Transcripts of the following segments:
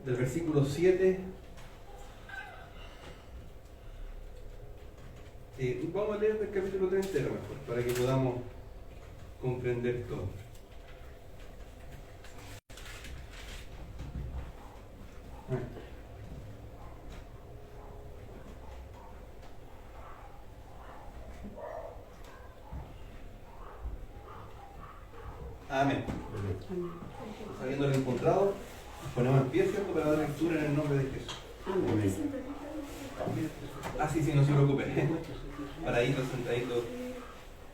del versículo 7. Vamos a leer el capítulo 3 entero mejor, para que podamos comprender todo. Amén. Habiéndolo encontrado, nos ponemos en pie, ¿cierto?, para dar lectura en el nombre de Jesús. Amén. Sí, no se preocupe. Paradito, sentadito,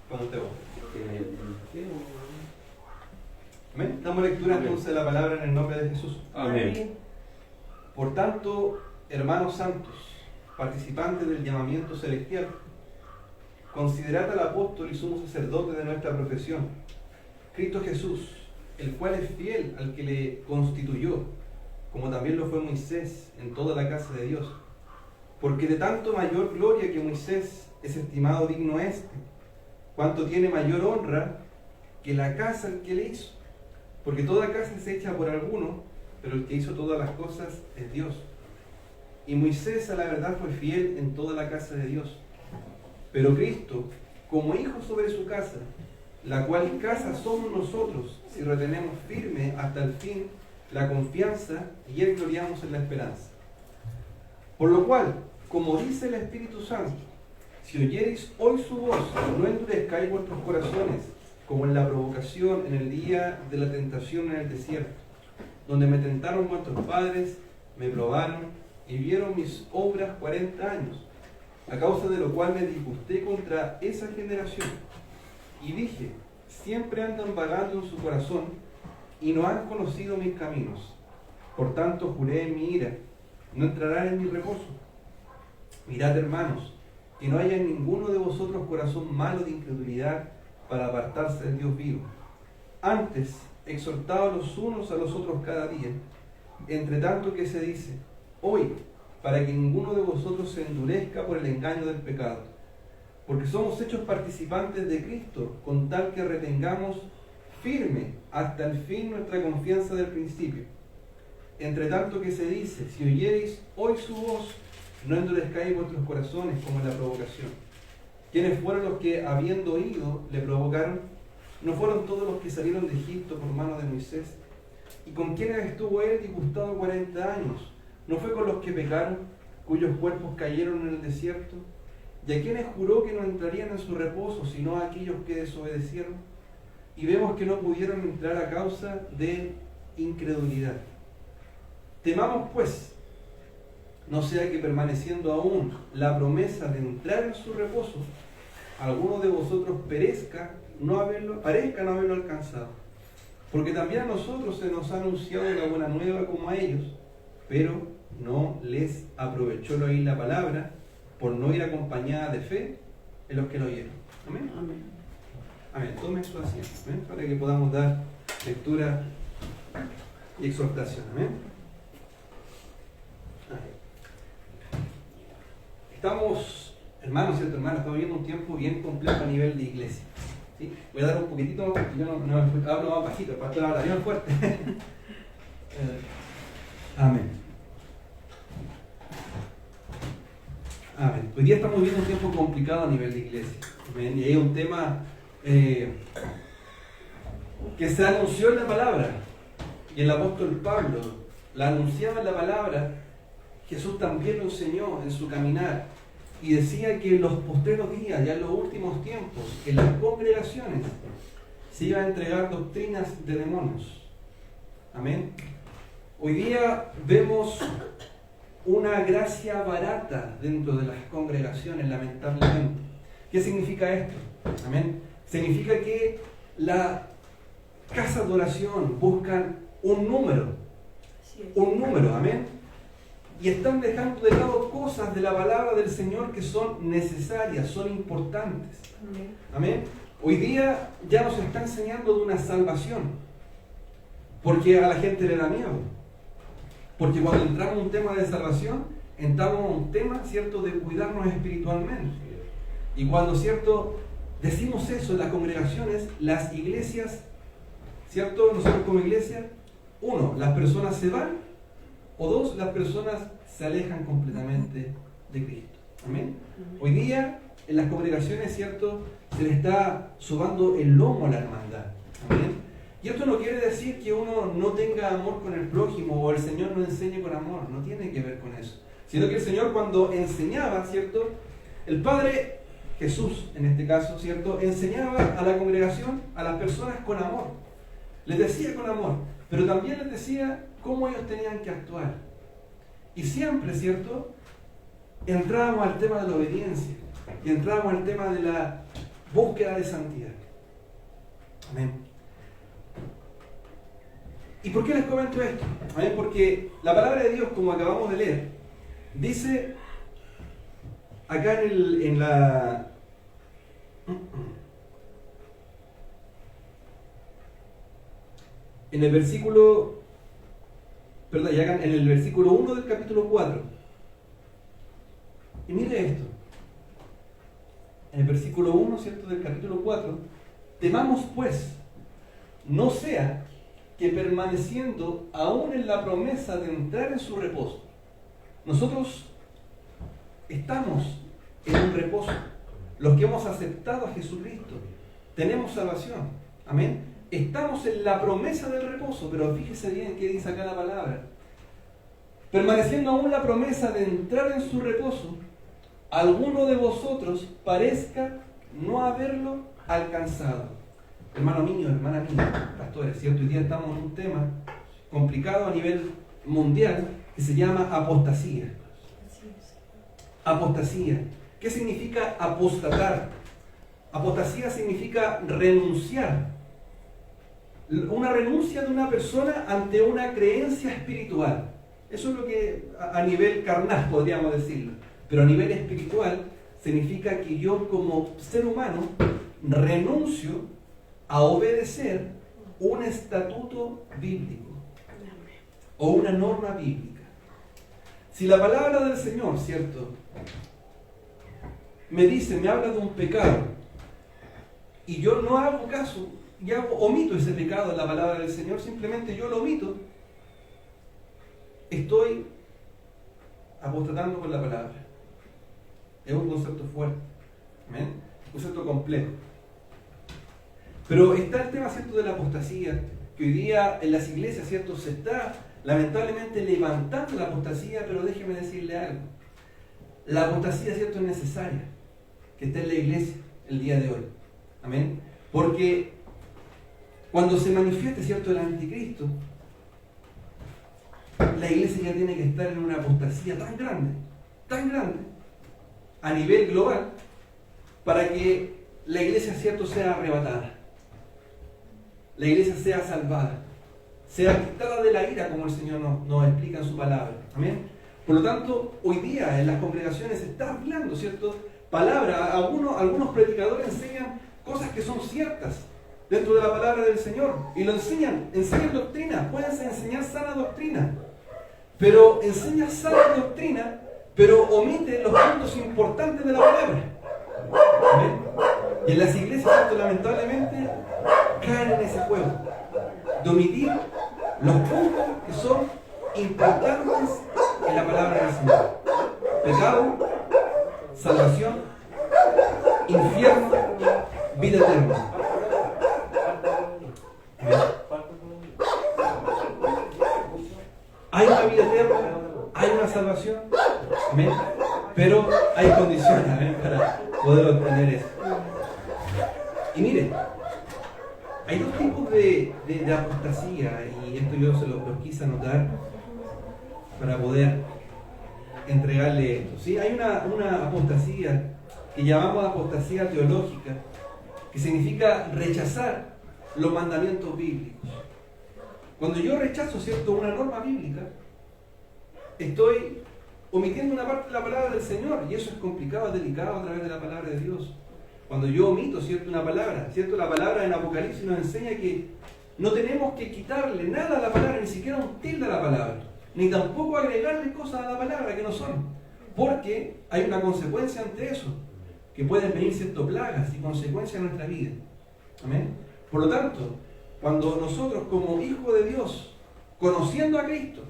cuando usted va. Amén. Damos lectura entonces de la palabra en el nombre de Jesús. Amén. Por tanto, hermanos santos, participantes del llamamiento celestial, considerad al apóstol y sumo sacerdote de nuestra profesión, Cristo Jesús, el cual es fiel al que le constituyó, como también lo fue Moisés en toda la casa de Dios. Porque de tanto mayor gloria que Moisés es estimado digno cuanto tiene mayor honra que la casa que le hizo. Porque toda casa es hecha por alguno, pero el que hizo todas las cosas es Dios. Y Moisés a la verdad fue fiel en toda la casa de Dios. Pero Cristo, como hijo sobre su casa, la cual casa somos nosotros, si retenemos firme hasta el fin la confianza y él gloriamos en la esperanza. Por lo cual, como dice el Espíritu Santo, si oyereis hoy su voz, no endurezcáis vuestros corazones, como en la provocación en el día de la tentación en el desierto, donde me tentaron vuestros padres, me probaron y vieron mis obras 40 años, a causa de lo cual me disgusté contra esa generación. Y dije, siempre andan vagando en su corazón y no han conocido mis caminos. Por tanto juré en mi ira, no entrarán en mi reposo. Mirad, hermanos, que no haya en ninguno de vosotros corazón malo de incredulidad para apartarse del Dios vivo. Antes, exhortaos los unos a los otros cada día, entre tanto que se dice, hoy, para que ninguno de vosotros se endurezca por el engaño del pecado. Porque somos hechos participantes de Cristo, con tal que retengamos firme hasta el fin nuestra confianza del principio. Entre tanto que se dice, si oyereis hoy su voz, no endurezcáis vuestros corazones como en la provocación. ¿Quiénes fueron los que, habiendo oído, le provocaron? ¿No fueron todos los que salieron de Egipto por mano de Moisés? ¿Y con quiénes estuvo él disgustado 40 años? ¿No fue con los que pecaron, cuyos cuerpos cayeron en el desierto? ¿Y a quienes juró que no entrarían en su reposo, sino a aquellos que desobedecieron? Y vemos que no pudieron entrar a causa de incredulidad. Temamos pues, no sea que permaneciendo aún la promesa de entrar en su reposo, alguno de vosotros parezca no haberlo alcanzado. Porque también a nosotros se nos ha anunciado la buena nueva como a ellos, pero no les aprovechó el oír la palabra, por no ir acompañada de fe en los que lo oyeron. Amén. Amén. Amén. Tomen su asiento, ¿amén?, para que podamos dar lectura y exhortación. Amén. Estamos, hermanos, ¿cierto, hermanos? Estamos viviendo un tiempo bien complejo a nivel de iglesia. ¿Sí? Voy a dar un poquitito, yo no hablo más bajito, el pastor habla bien fuerte. Amén. Amén. Hoy día estamos viviendo un tiempo complicado a nivel de iglesia. Amén. Y hay un tema que se anunció en la palabra. Y el apóstol Pablo la anunciaba en la palabra. Jesús también lo enseñó en su caminar. Y decía que en los postreros días, ya en los últimos tiempos, en las congregaciones se iban a entregar doctrinas de demonios. Amén. Hoy día vemos una gracia barata dentro de las congregaciones, lamentablemente. ¿Qué significa esto? Amén. Significa que la casa de oración buscan un número, amén. Y están dejando de lado cosas de la palabra del Señor que son necesarias, son importantes. Amén. Hoy día ya nos está enseñando de una salvación, porque a la gente le da miedo. Porque cuando entramos en un tema de salvación, entramos en un tema, ¿cierto?, de cuidarnos espiritualmente. Y cuando, ¿cierto?, decimos eso en las congregaciones, las iglesias, ¿cierto?, nosotros como iglesia, uno, las personas se van O dos, las personas se alejan completamente de Cristo. Amén. Hoy día en las congregaciones, ¿cierto?, se le está sobando el lomo a la hermandad. Amén. Y esto no quiere decir que uno no tenga amor con el prójimo o el Señor no enseñe con amor. No tiene que ver con eso. Sino que el Señor, cuando enseñaba, ¿cierto?, el Padre Jesús, en este caso, ¿cierto?, enseñaba a la congregación, a las personas con amor. Les decía con amor, pero también les decía cómo ellos tenían que actuar. Y siempre, ¿cierto?, entrábamos al tema de la obediencia y entrábamos al tema de la búsqueda de santidad. Amén. ¿Y por qué les comento esto? Amén. Porque la palabra de Dios, como acabamos de leer, dice acá en el versículo, perdón, ya acá en el versículo 1 del capítulo 4. Y mire esto. En el versículo 1, ¿cierto?, del capítulo 4, temamos pues, no sea que permaneciendo aún en la promesa de entrar en su reposo, nosotros estamos en un reposo, los que hemos aceptado a Jesucristo, tenemos salvación, amén, estamos en la promesa del reposo, pero fíjese bien qué dice acá la palabra, permaneciendo aún la promesa de entrar en su reposo, alguno de vosotros parezca no haberlo alcanzado. Hermano mío, hermana mía, pastores, ¿cierto? Hoy día estamos en un tema complicado a nivel mundial que se llama apostasía. Apostasía. ¿Qué significa apostatar? Apostasía significa renunciar. Una renuncia de una persona ante una creencia espiritual. Eso es lo que a nivel carnal podríamos decirlo. Pero a nivel espiritual significa que yo como ser humano renuncio a obedecer un estatuto bíblico o una norma bíblica. Si la palabra del Señor, ¿cierto?, me habla de un pecado y yo no hago caso, ya omito ese pecado en la palabra del Señor, simplemente yo lo omito, estoy apostatando con la palabra. Es un concepto fuerte, ¿amén? Un concepto complejo. Pero está el tema, ¿cierto?, de la apostasía, que hoy día en las iglesias, ¿cierto?, se está lamentablemente levantando la apostasía, pero déjeme decirle algo. La apostasía, ¿cierto?, es necesaria que esté en la iglesia el día de hoy. Amén. Porque cuando se manifieste, ¿cierto?, el anticristo, la iglesia ya tiene que estar en una apostasía tan grande, a nivel global, para que la iglesia, ¿cierto?, sea arrebatada. La iglesia sea salvada, sea quitada de la ira, como el Señor nos explica en su palabra. Amén. Por lo tanto, hoy día en las congregaciones se está hablando, ¿cierto?, palabra. Algunos predicadores enseñan cosas que son ciertas dentro de la palabra del Señor y lo enseñan doctrina. Pueden enseñar sana doctrina, pero enseña sana doctrina, pero omite los puntos importantes de la palabra. ¿Amén? Y en las iglesias, ¿cierto?, lamentablemente caen en ese juego de omitir los puntos que son importantes en la palabra del Señor: pecado, salvación, infierno, vida eterna. Hay una vida eterna, hay una salvación, ¿amén?, pero hay condiciones, ¿amén?, para poder obtener eso. Y miren, hay dos tipos de apostasía, y esto yo se los quise anotar para poder entregarle esto. ¿Sí? Hay una apostasía que llamamos apostasía teológica, que significa rechazar los mandamientos bíblicos. Cuando yo rechazo, ¿cierto?, una norma bíblica, estoy omitiendo una parte de la palabra del Señor, y eso es complicado, es delicado a través de la palabra de Dios. Cuando yo omito, ¿cierto?, una palabra, ¿cierto?, la palabra en Apocalipsis nos enseña que no tenemos que quitarle nada a la palabra, ni siquiera un tilde a la palabra, ni tampoco agregarle cosas a la palabra que no son, porque hay una consecuencia ante eso, que pueden venir ciertas plagas y consecuencias en nuestra vida. ¿Amén? Por lo tanto, cuando nosotros como hijos de Dios, conociendo a Cristo,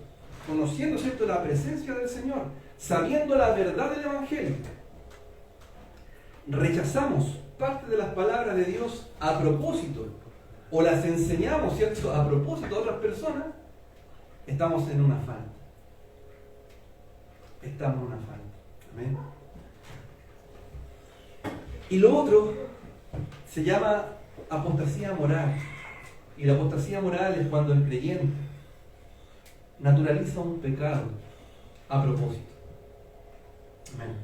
conociendo, ¿cierto?, la presencia del Señor, sabiendo la verdad del Evangelio, rechazamos parte de las palabras de Dios a propósito, o las enseñamos, ¿cierto?, a propósito a otras personas, estamos en una falta. Estamos en una falta. Amén. Y lo otro se llama apostasía moral. Y la apostasía moral es cuando el creyente naturaliza un pecado a propósito. Amén.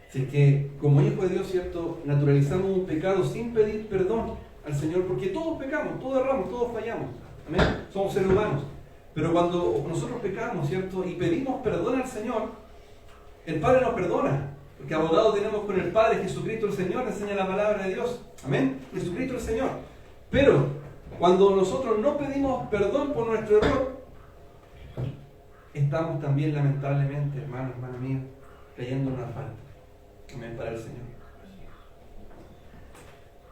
Así que, como hijo de Dios, ¿cierto?, naturalizamos un pecado sin pedir perdón al Señor, porque todos pecamos, todos erramos, todos fallamos. Amén. Somos seres humanos. Pero cuando nosotros pecamos, ¿cierto?, y pedimos perdón al Señor, el Padre nos perdona. Porque abogado tenemos con el Padre, Jesucristo el Señor, enseña la palabra de Dios. Amén. Jesucristo el Señor. Pero cuando nosotros no pedimos perdón por nuestro error, estamos también lamentablemente, hermano mío, cayendo en una falta. Amén, para el Señor.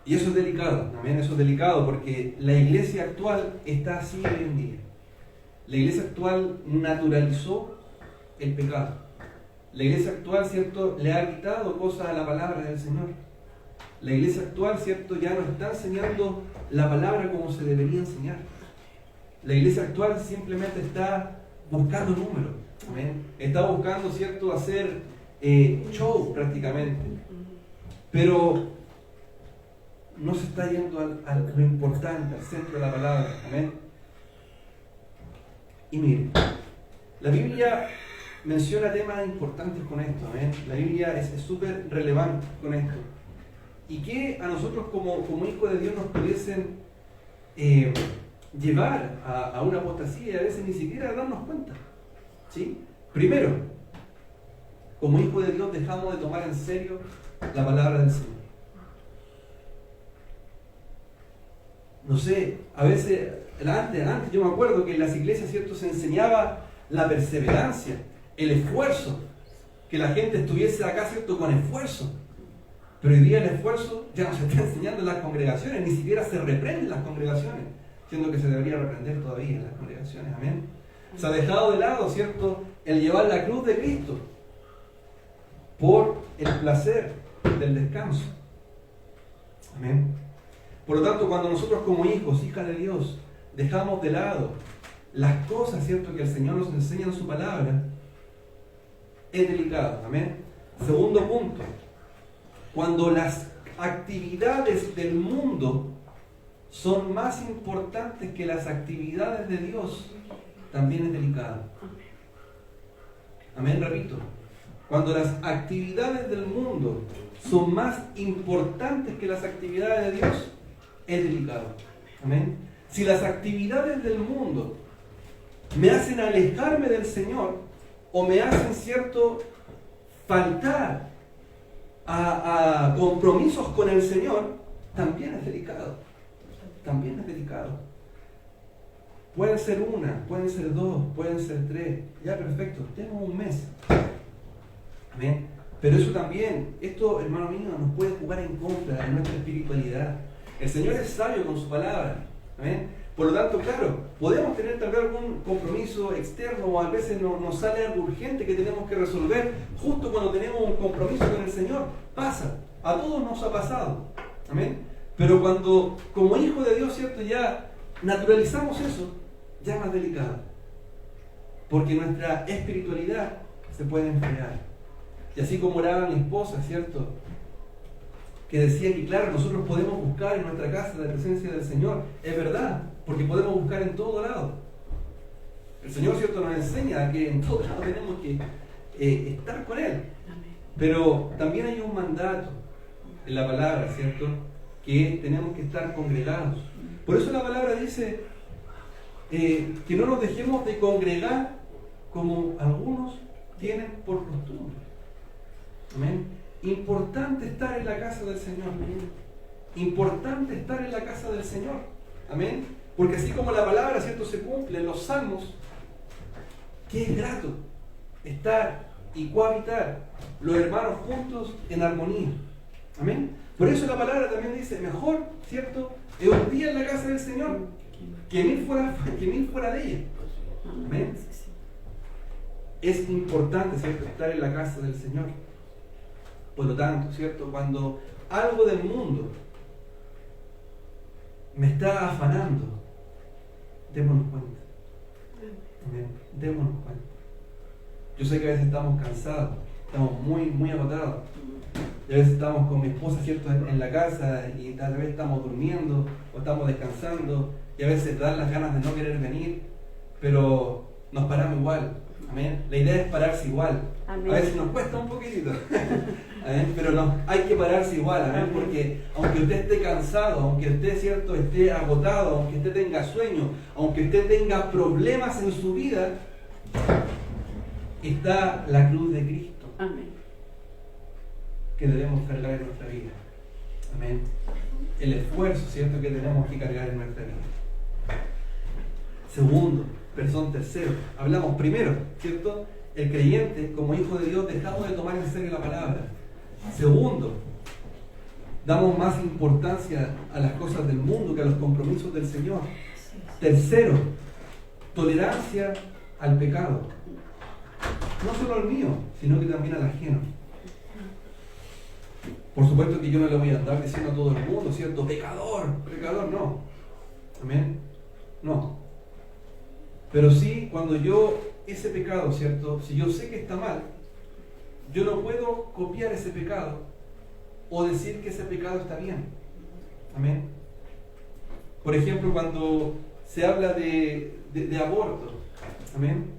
Y eso es delicado, amén, eso es delicado porque la iglesia actual está así hoy en día. La iglesia actual naturalizó el pecado. La iglesia actual, ¿cierto?, le ha quitado cosas a la palabra del Señor. La iglesia actual, ¿cierto?, ya no está enseñando la palabra como se debería enseñar. La iglesia actual simplemente está buscando números. ¿Amén? Está buscando, ¿cierto?, hacer show prácticamente. Pero no se está yendo a lo importante, al centro de la palabra. Amén. Y miren, la Biblia menciona temas importantes con esto. Amén. La Biblia es súper relevante con esto. Y que a nosotros como hijos de Dios nos pudiesen llevar a una apostasía y a veces ni siquiera darnos cuenta. ¿Sí? Primero, como hijos de Dios dejamos de tomar en serio la palabra del Señor. No sé, a veces, antes yo me acuerdo que en las iglesias, ¿cierto?, se enseñaba la perseverancia, el esfuerzo, que la gente estuviese acá, ¿cierto?, con esfuerzo. Pero hoy día el esfuerzo ya no se está enseñando en las congregaciones, ni siquiera se reprende en las congregaciones, siendo que se debería reprender todavía en las congregaciones. Amén. Se ha dejado de lado, ¿cierto?, el llevar la cruz de Cristo por el placer del descanso. Amén. Por lo tanto, cuando nosotros como hijos, hijas de Dios, dejamos de lado las cosas, ¿cierto?, que el Señor nos enseña en su palabra, es delicado. Amén. Segundo punto, cuando las actividades del mundo son más importantes que las actividades de Dios, también es delicado. Amén, repito. Cuando las actividades del mundo son más importantes que las actividades de Dios, es delicado. Amén. Si las actividades del mundo me hacen alejarme del Señor o me hacen, ¿cierto?, faltar a compromisos con el Señor, también es delicado. También es delicado. Pueden ser una, pueden ser dos, pueden ser tres. Ya, perfecto, tengo un mes. Amén. Pero eso también, esto, hermano mío, nos puede jugar en contra de nuestra espiritualidad. El Señor es sabio con su palabra. Amén. Por lo tanto, claro, podemos tener tal vez algún compromiso externo o a veces nos sale algo urgente que tenemos que resolver justo cuando tenemos un compromiso con el Señor. Pasa, a todos nos ha pasado. Amén. Pero cuando, como hijo de Dios, ¿cierto?, ya naturalizamos eso, ya es más delicado. Porque nuestra espiritualidad se puede enfriar. Y así como oraba mi esposa, ¿cierto?, que decía que, claro, nosotros podemos buscar en nuestra casa la presencia del Señor. Es verdad, porque podemos buscar en todo lado. El Señor, ¿cierto?, nos enseña que en todo lado tenemos que estar con Él. Pero también hay un mandato en la palabra, ¿cierto?, que tenemos que estar congregados. Por eso la palabra dice que no nos dejemos de congregar como algunos tienen por costumbre. Amén. Importante estar en la casa del Señor. Importante estar en la casa del Señor. Amén. Porque así como la palabra, ¿cierto?, se cumple en los salmos, que es grato estar y cohabitar los hermanos juntos en armonía. Amén. Por eso la palabra también dice, mejor, ¿cierto?, es un día en la casa del Señor que mil fuera de ella. Amén. es importante, ¿cierto?, estar en la casa del Señor. Por lo tanto, ¿cierto?, cuando algo del mundo me está afanando, démonos cuenta. Amén. Démonos cuenta. Yo sé que a veces estamos cansados, estamos muy agotados. Y a veces estamos con mi esposa, ¿cierto?, en la casa y tal vez estamos durmiendo o estamos descansando y a veces dan las ganas de no querer venir, pero nos paramos igual. Amén. La idea es pararse igual. Amén. A veces nos cuesta un poquitito. Amén. Pero no, hay que pararse igual. Amén. Amén. Porque aunque usted esté cansado, aunque usted, ¿cierto?, esté agotado, aunque usted tenga sueño, aunque usted tenga problemas en su vida, está la cruz de Cristo. Amén. Que debemos cargar en nuestra vida. Amén. El esfuerzo, ¿cierto?, que tenemos que cargar en nuestra vida. Segundo, tercero. Hablamos primero, ¿cierto? El creyente, como hijo de Dios, dejamos de tomar en serio la palabra. Segundo, damos más importancia a las cosas del mundo que a los compromisos del Señor. Tercero, tolerancia al pecado. No solo al mío, sino que también al ajeno. Por supuesto que yo no le voy a andar diciendo a todo el mundo, ¿cierto? Pecador, no. Amén. No. Pero sí, cuando yo, ese pecado, ¿cierto?, si yo sé que está mal, yo no puedo copiar ese pecado o decir que ese pecado está bien. Amén. Por ejemplo, cuando se habla de aborto, amén,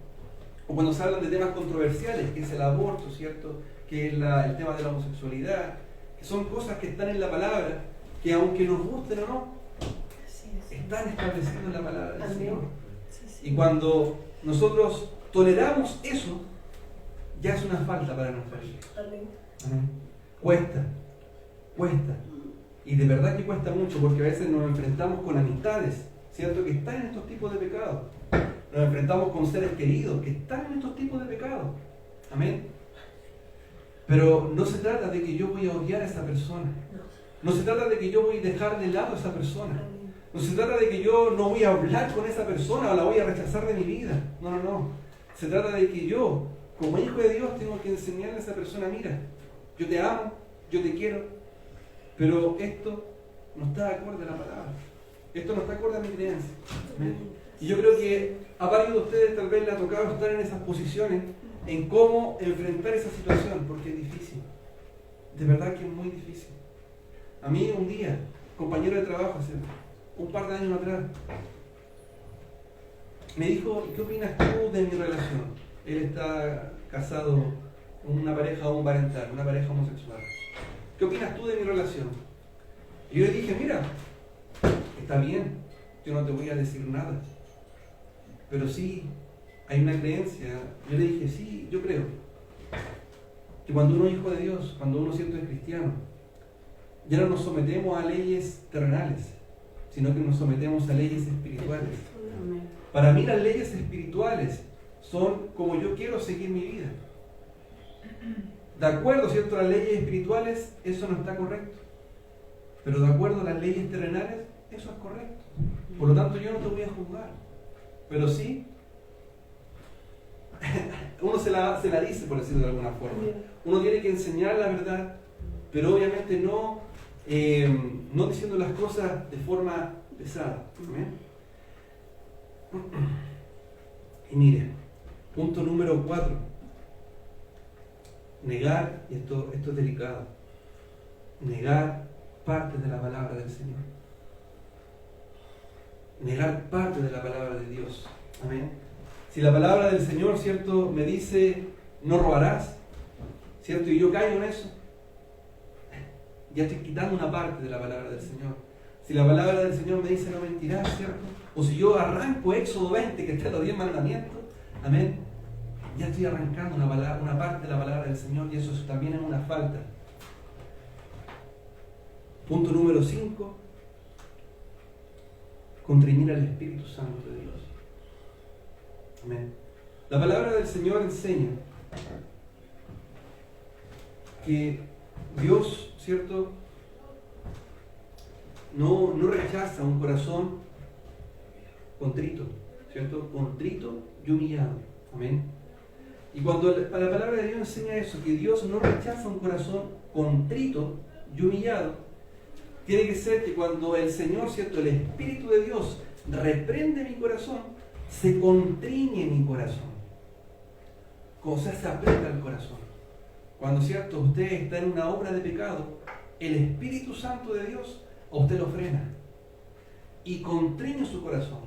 o cuando se hablan de temas controversiales, que es el aborto, ¿cierto?, que es el tema de la homosexualidad, que son cosas que están en la palabra, que aunque nos gusten o no, están establecidas en la palabra del Señor. Y cuando nosotros toleramos eso, ya es una falta para nuestra vida. Amén. Cuesta. Y de verdad que cuesta mucho, porque a veces nos enfrentamos con amistades, ¿cierto?, que están en estos tipos de pecados. Nos enfrentamos con seres queridos que están en estos tipos de pecados. Amén. Pero no se trata de que yo voy a odiar a esa persona. No se trata de que yo voy a dejar de lado a esa persona. No se trata de que yo no voy a hablar con esa persona o la voy a rechazar de mi vida. No. Se trata de que yo, como hijo de Dios, tengo que enseñarle a esa persona, mira, yo te amo, yo te quiero, pero esto no está de acuerdo a la palabra. Esto no está de acuerdo a mi creencia. Y yo creo que a varios de ustedes tal vez les ha tocado estar en esas posiciones, en cómo enfrentar esa situación, porque es difícil. De verdad que es muy difícil. A mí un día, compañero de trabajo, hace un par de años atrás, me dijo, ¿qué opinas tú de mi relación? Él está casado con una pareja homoparental, una pareja homosexual. ¿Qué opinas tú de mi relación? Y yo le dije, mira, está bien, yo no te voy a decir nada, pero sí, hay una creencia. Yo le dije, sí, yo creo que cuando uno es hijo de Dios, cuando uno siente es cristiano, ya no nos sometemos a leyes terrenales, sino que nos sometemos a leyes espirituales. Para mí las leyes espirituales son como yo quiero seguir mi vida. De acuerdo, ¿cierto?, a las leyes espirituales, eso no está correcto. Pero de acuerdo a las leyes terrenales, eso es correcto. Por lo tanto, yo no te voy a juzgar. Pero sí, uno se la dice, por decirlo de alguna forma. Uno tiene que enseñar la verdad, pero obviamente no diciendo las cosas de forma pesada. ¿Amén? Y mire, punto número 4. Negar, y esto es delicado, negar parte de la palabra del Señor. Negar parte de la palabra de Dios. Amén. Si la palabra del Señor, ¿cierto?, me dice, no robarás, ¿cierto?, y yo caigo en eso, ya estoy quitando una parte de la palabra del Señor. Si la palabra del Señor me dice, no mentirás, ¿cierto?, o si yo arranco Éxodo 20, que está en los 10 mandamientos, amén, ya estoy arrancando una parte de la palabra del Señor, y eso también es una falta. Punto número 5. Contriñir al Espíritu Santo de Dios. Amén. La palabra del Señor enseña que Dios, ¿cierto?, no rechaza un corazón contrito, ¿cierto?, contrito y humillado. Amén. Y cuando la palabra de Dios enseña eso, que Dios no rechaza un corazón contrito y humillado, tiene que ser que cuando el Señor, ¿cierto?, el Espíritu de Dios reprende mi corazón, se contriñe mi corazón. O sea, se aprieta el corazón. Cuando, ¿cierto?, usted está en una obra de pecado, el Espíritu Santo de Dios a usted lo frena y constriñe su corazón.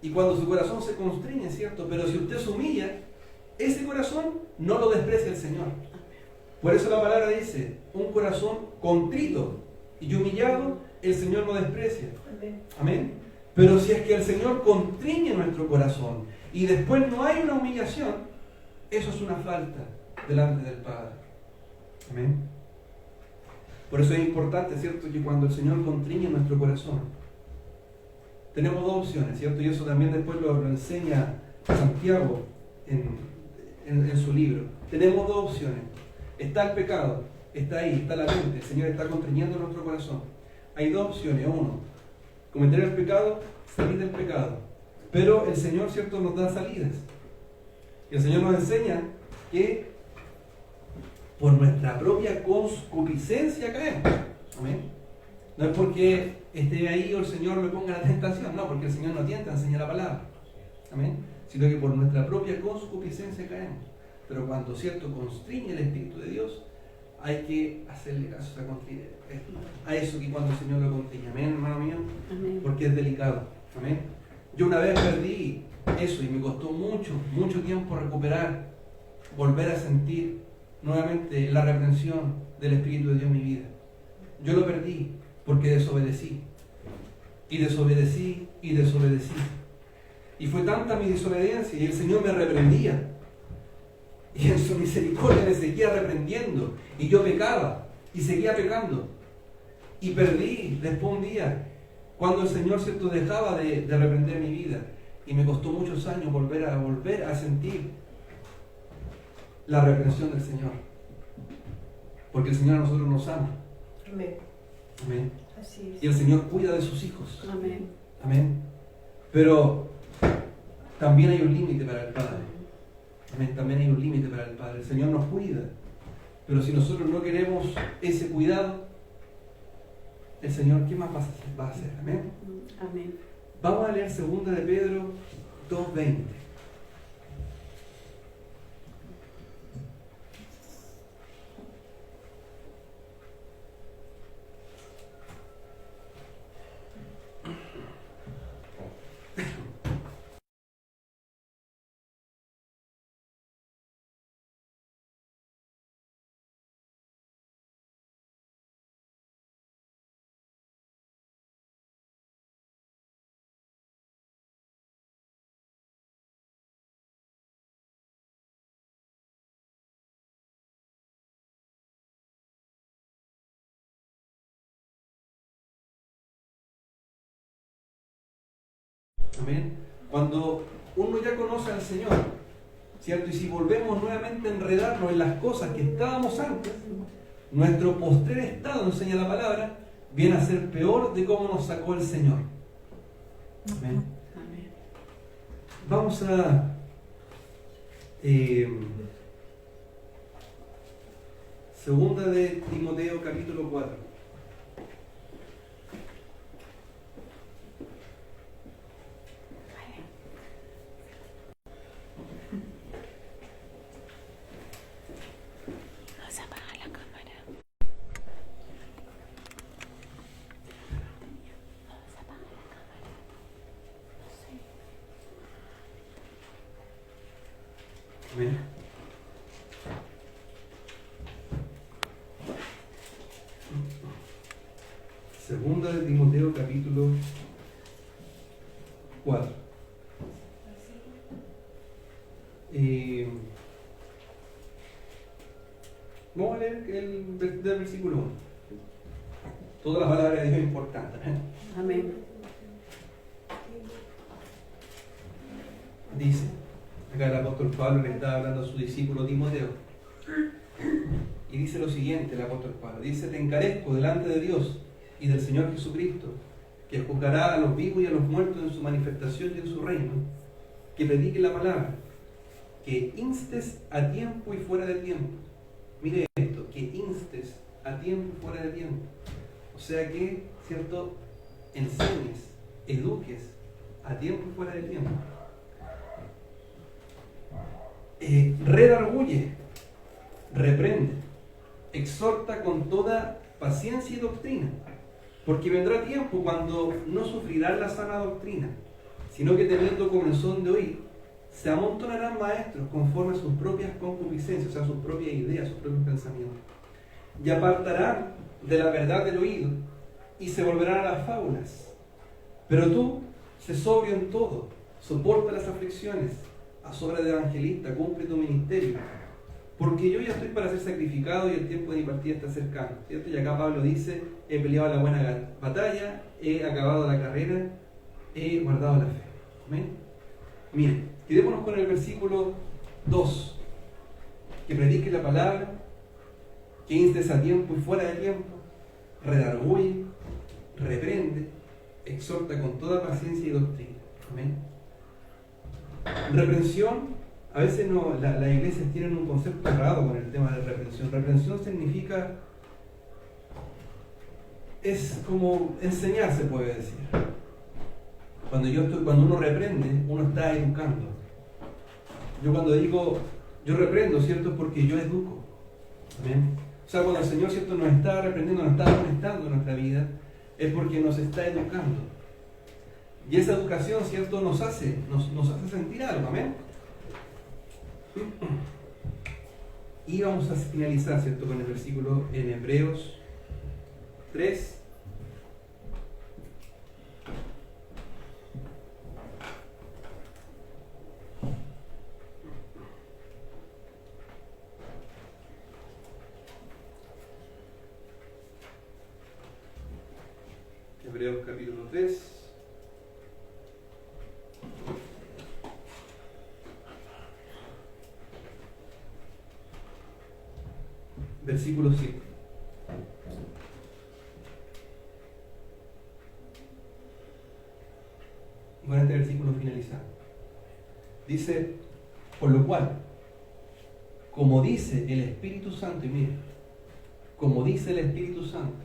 Y cuando su corazón se constriñe, ¿cierto?, pero si usted se humilla, ese corazón no lo desprecia el Señor. Por eso la palabra dice, un corazón contrito y humillado, el Señor no desprecia. Amén. Pero si es que el Señor constriñe nuestro corazón y después no hay una humillación, eso es una falta delante del Padre. Amén. Por eso es importante, ¿cierto?, que cuando el Señor constriñe nuestro corazón, tenemos dos opciones, ¿cierto? Y eso también después lo enseña Santiago en su libro. Tenemos dos opciones. Está el pecado, está ahí, está latente, el Señor está constriñendo nuestro corazón. Hay dos opciones. Uno, cometer el pecado, salir del pecado. Pero el Señor, ¿cierto?, nos da salidas. Y el Señor nos enseña que por nuestra propia concupiscencia caemos. Amén. No es porque esté ahí o el Señor me ponga la tentación, no, porque el Señor no tienta, enseña la palabra. Amén. Sino que por nuestra propia concupiscencia caemos. Pero cuando, ¿cierto?, constriñe el Espíritu de Dios, hay que hacerle caso a eso que cuando el Señor lo constriñe. Amén, hermano mío. Amén. Porque es delicado. Amén. Yo una vez perdí eso y me costó mucho tiempo recuperar, volver a sentir nuevamente la reprensión del Espíritu de Dios en mi vida. Yo lo perdí porque desobedecí. Y desobedecí. Y fue tanta mi desobediencia y el Señor me reprendía. Y en su misericordia me seguía reprendiendo. Y yo pecaba y seguía pecando. Y perdí después un día, cuando el Señor, ¿cierto?, dejaba de reprender mi vida. Y me costó muchos años volver a sentir la reprensión del Señor. Porque el Señor a nosotros nos ama. Amén. Amén. Así es. Y el Señor cuida de sus hijos. Amén. Amén. Pero también hay un límite para el Padre. Amén. También hay un límite para el Padre. El Señor nos cuida. Pero si nosotros no queremos ese cuidado, el Señor, ¿qué más va a hacer? Amén. Amén. Vamos a leer 2 de Pedro 2:20. Amén. Cuando uno ya conoce al Señor, ¿cierto? Y si volvemos nuevamente a enredarnos en las cosas que estábamos antes, nuestro postrer estado, nos enseña la palabra, viene a ser peor de cómo nos sacó el Señor. Amén. Amén. Vamos a segunda de Timoteo capítulo 4. Amén. Segunda de Timoteo capítulo 4. Vamos a leer del versículo 1. Todas las palabras de Dios es importante. Amén. Dice, acá el apóstol Pablo le está hablando a su discípulo Timoteo. Y dice lo siguiente el apóstol Pablo. Dice, te encarezco delante de Dios y del Señor Jesucristo, que juzgará a los vivos y a los muertos en su manifestación y en su reino, que predique la palabra, que instes a tiempo y fuera de tiempo. Mire esto, que instes a tiempo y fuera de tiempo. O sea que, ¿cierto? Enseñes, eduques a tiempo y fuera de tiempo. Redarguye, reprende, exhorta con toda paciencia y doctrina, porque vendrá tiempo cuando no sufrirán la sana doctrina, sino que teniendo comezón de oír, se amontonarán maestros conforme a sus propias concupiscencias, o sea, sus propias ideas, sus propios pensamientos, y apartarán de la verdad del oído y se volverán a las fábulas. Pero tú, sé sobrio en todo, soporta las aflicciones, haz obra de evangelista, cumple tu ministerio, porque yo ya estoy para ser sacrificado y el tiempo de mi partida está cercano, ¿cierto? Y acá Pablo dice, he peleado la buena batalla, he acabado la carrera, he guardado la fe. ¿Amén? Miren, quedémonos con el versículo 2, que predique la palabra, que instes a tiempo y fuera de tiempo, redarguye, reprende, exhorta con toda paciencia y doctrina. Amén. Reprensión, a veces las iglesias tienen un concepto errado con el tema de reprensión. Reprensión significa, es como enseñar, se puede decir. Cuando uno reprende, uno está educando. Yo cuando digo, yo reprendo, ¿cierto? Es porque yo educo. ¿Amén? O sea, cuando el Señor, ¿cierto?, nos está reprendiendo, nos está amonestando en nuestra vida, es porque nos está educando. Y esa educación, ¿cierto?, nos hace sentir algo. Amén. Y vamos a finalizar, ¿cierto?, con el versículo en Hebreos 3. Hebreos capítulo 3. Versículo 7. Con este versículo finalizado. Dice, por lo cual, como dice el Espíritu Santo, y mire, como dice el Espíritu Santo,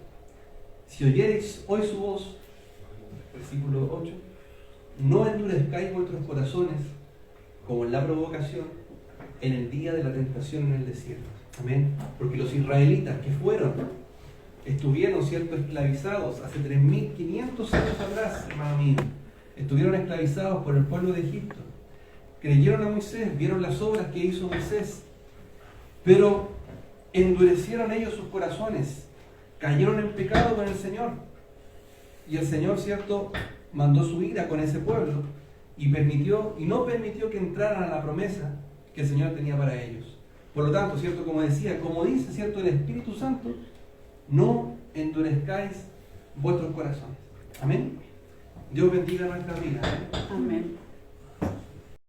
si oyereis hoy su voz, versículo 8, no endurezcáis vuestros corazones como en la provocación en el día de la tentación en el desierto. Amén. Porque los israelitas que estuvieron, ¿cierto?, esclavizados hace 3.500 años atrás, hermano mío, estuvieron esclavizados por el pueblo de Egipto. Creyeron a Moisés, vieron las obras que hizo Moisés, pero endurecieron ellos sus corazones, cayeron en pecado con el Señor. Y el Señor, ¿cierto?, mandó su ira con ese pueblo y no permitió que entraran a la promesa que el Señor tenía para ellos. Por lo tanto, ¿cierto?, como decía, como dice, ¿cierto?, el Espíritu Santo, no endurezcáis vuestros corazones. Amén. Dios bendiga nuestra vida. Amén.